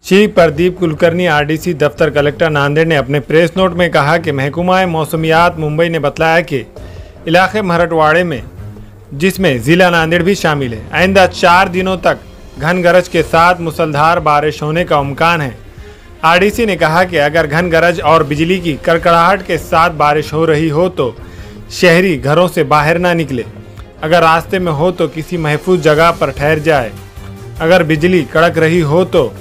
Shri Pradeep Kulkarni RDC दफ्तर collector Nanded ने अपने प्रेस नोट में कहा कि महकमा मौसमियात मुंबई ने बताया कि इलाके मराठवाड़े में जिसमें जिला नांदेड़ भी शामिल है, आइंदा 4 दिनों तक घन गरज के साथ मूसलाधार बारिश होने का इम्कान है। आरडीसी ने कहा कि अगर घन गरज और बिजली की कड़कड़ाहट के साथ बारिश हो रही हो तो शहरी घरों से बाहर ना निकले। अगर रास्ते में हो तो किसी महफूज जगह पर ठहर जाए। अगर बिजली कड़क रही हो तो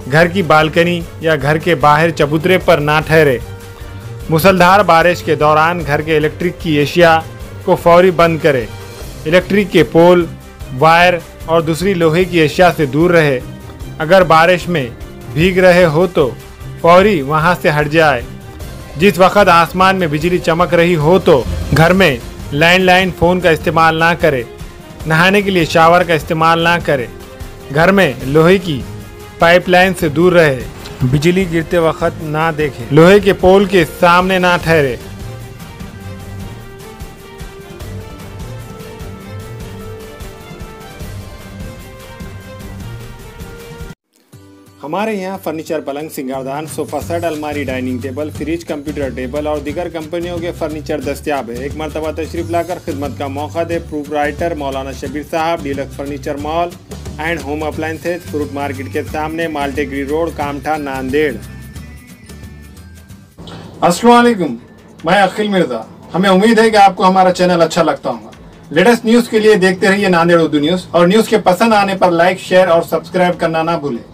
घर की बालकनी या घर के बाहर चबूतरे पर ना ठहरे। मूसलाधार बारिश के दौरान घर के इलेक्ट्रिक की एशिया को फौरी बंद करें। इलेक्ट्रिक के पोल, वायर और दूसरी लोहे की एशिया से दूर रहे। अगर बारिश में भीग रहे हो तो फौरी वहां से हट जाए। जिस वक्त आसमान में बिजली चमक रही हो तो घर में लैंडलाइन फ़ोन का इस्तेमाल ना करें। नहाने के लिए शावर का इस्तेमाल ना करें। घर में लोहे की पाइपलाइन से दूर रहे। बिजली गिरते वक्त ना देखें। लोहे के पोल के सामने ना ठहरे। हमारे यहाँ फर्नीचर, पलंग, सिंगारदान, सोफा सेट, अलमारी, dining table, fridge, computer table और दीगर कंपनियों के फर्नीचर दस्तियाब है। एक मरतबा तशरीफ लाकर खिदमत का मौका दे। प्रोप्राइटर मौलाना शबीर साहब, deluxe furniture mall and home appliances, fruit market के सामने, माल्टेगिरी रोड, कामठा, नांदेड़। अस्सलाम वालेकुम, मैं अखिल मिर्जा। हमें उम्मीद है कि आपको हमारा चैनल अच्छा लगता होगा। लेटेस्ट न्यूज़ के लिए देखते रहिए नांदेड़ उर्दू न्यूज़ और न्यूज़ के पसंद आने पर लाइक, शेयर और सब्सक्राइब करना ना भूलें।